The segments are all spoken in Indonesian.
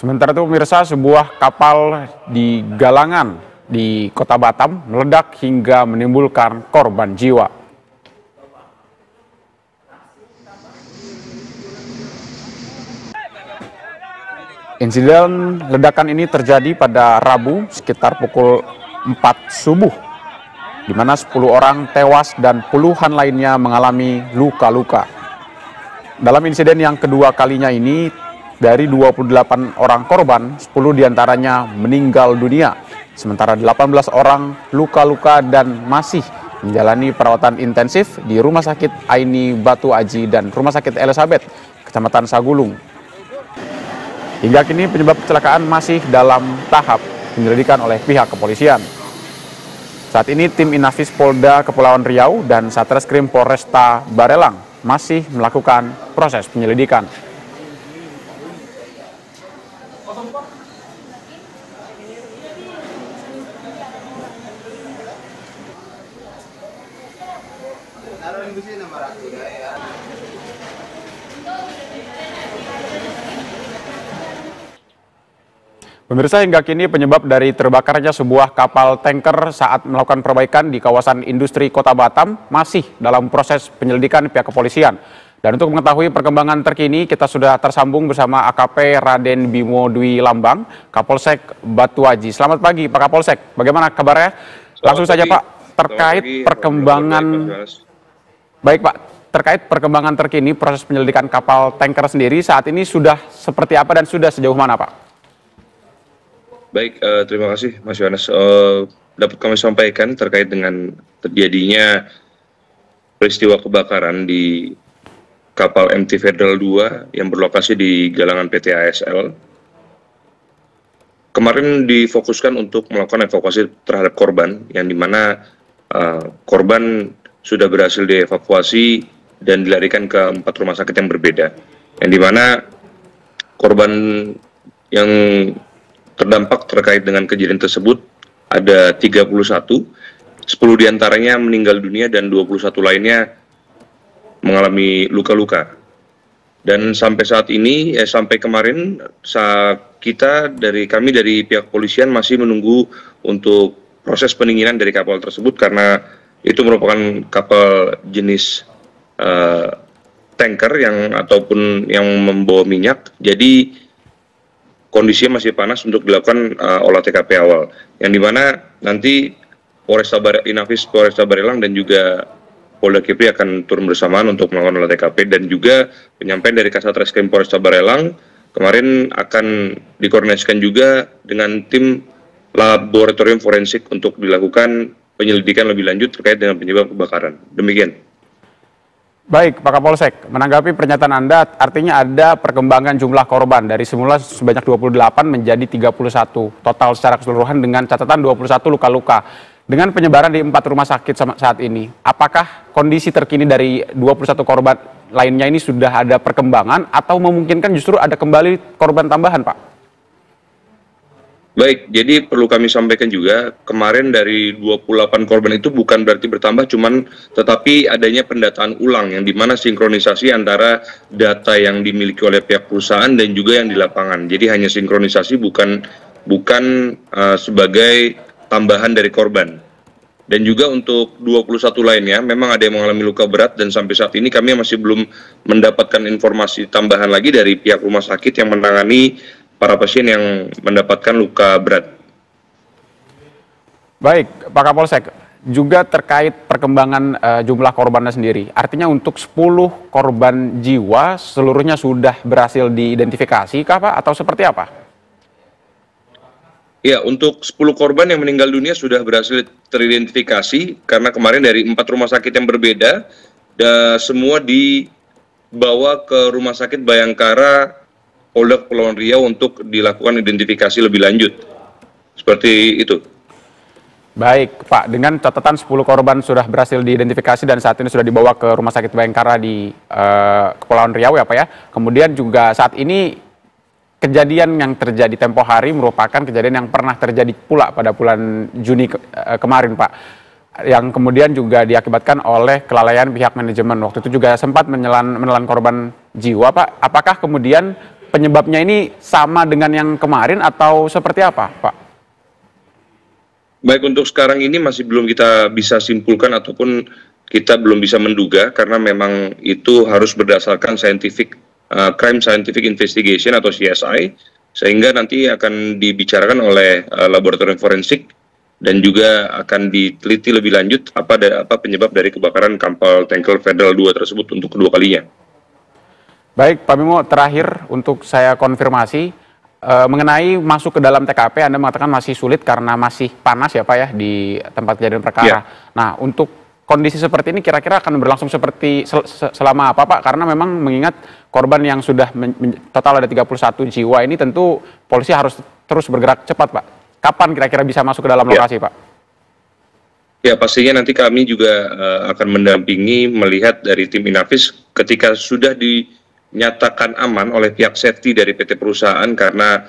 Sementara itu pemirsa, sebuah kapal di Galangan di Kota Batam meledak hingga menimbulkan korban jiwa. Insiden ledakan ini terjadi pada Rabu sekitar pukul 4 subuh, di mana 10 orang tewas dan puluhan lainnya mengalami luka-luka. Dalam insiden yang kedua kalinya ini, dari 28 orang korban, 10 diantaranya meninggal dunia, sementara 18 orang luka-luka dan masih menjalani perawatan intensif di Rumah Sakit Aini Batu Aji dan Rumah Sakit Elizabeth, Kecamatan Sagulung. Hingga kini penyebab kecelakaan masih dalam tahap penyelidikan oleh pihak kepolisian. Saat ini tim Inafis Polda Kepulauan Riau dan Satreskrim Polresta Barelang masih melakukan proses penyelidikan. Pemirsa, hingga kini penyebab dari terbakarnya sebuah kapal tanker saat melakukan perbaikan di kawasan industri Kota Batam masih dalam proses penyelidikan pihak kepolisian. Dan untuk mengetahui perkembangan terkini, kita sudah tersambung bersama AKP Raden Bimo Dwi Lambang, Kapolsek Batu Aji. Selamat pagi Pak Kapolsek, bagaimana kabarnya? Langsung saja Pak, terkait perkembangan... Baik Pak, terkait perkembangan terkini proses penyelidikan kapal tanker sendiri saat ini sudah seperti apa dan sudah sejauh mana Pak? Baik, terima kasih Mas Yohanes. Dapat kami sampaikan terkait dengan terjadinya peristiwa kebakaran di kapal MT Federal 2 yang berlokasi di Galangan PT ASL. Kemarin difokuskan untuk melakukan evakuasi terhadap korban, yang dimana korban sudah berhasil dievakuasi dan dilarikan ke 4 rumah sakit yang berbeda. Yang dimana korban yang terdampak terkait dengan kejadian tersebut ada 31, 10 diantaranya meninggal dunia dan 21 lainnya mengalami luka-luka. Dan sampai saat ini, sampai kemarin, kami dari pihak kepolisian masih menunggu untuk proses pendinginan dari kapal tersebut karena itu merupakan kapal jenis tanker ataupun yang membawa minyak. Jadi kondisinya masih panas untuk dilakukan olah TKP awal, yang dimana nanti Inafis Polresta Barelang dan juga Polda Kepri akan turun bersamaan untuk melakukan olah TKP, dan juga penyampaian dari Kasatreskrim Polresta Barelang kemarin akan dikoordinasikan juga dengan tim laboratorium forensik untuk dilakukan penyelidikan lebih lanjut terkait dengan penyebab kebakaran. Demikian. Baik, Pak Kapolsek, menanggapi pernyataan Anda, artinya ada perkembangan jumlah korban dari semula sebanyak 28 menjadi 31 total secara keseluruhan dengan catatan 21 luka-luka. Dengan penyebaran di 4 rumah sakit saat ini, apakah kondisi terkini dari 21 korban lainnya ini sudah ada perkembangan atau memungkinkan justru ada kembali korban tambahan, Pak? Baik, jadi perlu kami sampaikan juga, kemarin dari 28 korban itu bukan berarti bertambah, tetapi adanya pendataan ulang yang dimana sinkronisasi antara data yang dimiliki oleh pihak perusahaan dan juga yang di lapangan. Jadi hanya sinkronisasi, bukan sebagai tambahan dari korban. Dan juga untuk 21 lainnya, memang ada yang mengalami luka berat, dan sampai saat ini kami masih belum mendapatkan informasi tambahan lagi dari pihak rumah sakit yang menangani para pasien yang mendapatkan luka berat. Baik, Pak Kapolsek, juga terkait perkembangan jumlah korbannya sendiri. Artinya untuk 10 korban jiwa seluruhnya sudah berhasil diidentifikasi kah Pak, atau seperti apa? Ya, untuk 10 korban yang meninggal dunia sudah berhasil teridentifikasi karena kemarin dari 4 rumah sakit yang berbeda, semua dibawa ke Rumah Sakit Bayangkara Polda Kepulauan Riau untuk dilakukan identifikasi lebih lanjut. Seperti itu. Baik, Pak. Dengan catatan 10 korban sudah berhasil diidentifikasi dan saat ini sudah dibawa ke Rumah Sakit Bayangkara di Kepulauan Riau ya Pak ya. Kemudian juga saat ini kejadian yang terjadi tempo hari merupakan kejadian yang pernah terjadi pula pada bulan Juni kemarin Pak. Yang kemudian juga diakibatkan oleh kelalaian pihak manajemen. Waktu itu juga sempat menelan korban jiwa Pak. Apakah kemudian penyebabnya ini sama dengan yang kemarin atau seperti apa, Pak? Baik, untuk sekarang ini masih belum kita bisa simpulkan ataupun kita belum bisa menduga karena memang itu harus berdasarkan crime scientific investigation atau CSI, sehingga nanti akan dibicarakan oleh laboratorium forensik dan juga akan diteliti lebih lanjut apa penyebab dari kebakaran kapal tanker Federal 2 tersebut untuk kedua kalinya. Baik, Pak Bimo, terakhir untuk saya konfirmasi mengenai masuk ke dalam TKP, Anda mengatakan masih sulit karena masih panas ya Pak ya di tempat kejadian perkara. Nah, untuk kondisi seperti ini kira-kira akan berlangsung seperti selama apa Pak? Karena memang mengingat korban yang sudah total ada 31 jiwa ini tentu polisi harus terus bergerak cepat Pak. Kapan kira-kira bisa masuk ke dalam lokasi Pak? Ya, pastinya nanti kami juga akan mendampingi melihat dari tim Inavis ketika sudah dinyatakan aman oleh pihak safety dari PT perusahaan karena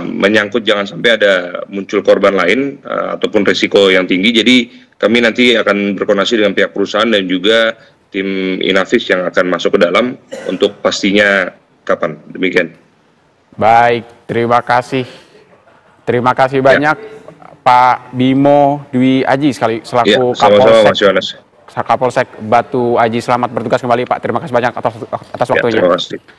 menyangkut jangan sampai ada muncul korban lain ataupun risiko yang tinggi. Jadi kami nanti akan berkoordinasi dengan pihak perusahaan dan juga tim Inavis yang akan masuk ke dalam untuk pastinya kapan. Demikian. Baik, terima kasih. Terima kasih banyak Pak Bimo Dwi Aji selaku Kapolsek Batu Aji. Selamat bertugas kembali Pak. Terima kasih banyak atas waktunya. Terima kasih.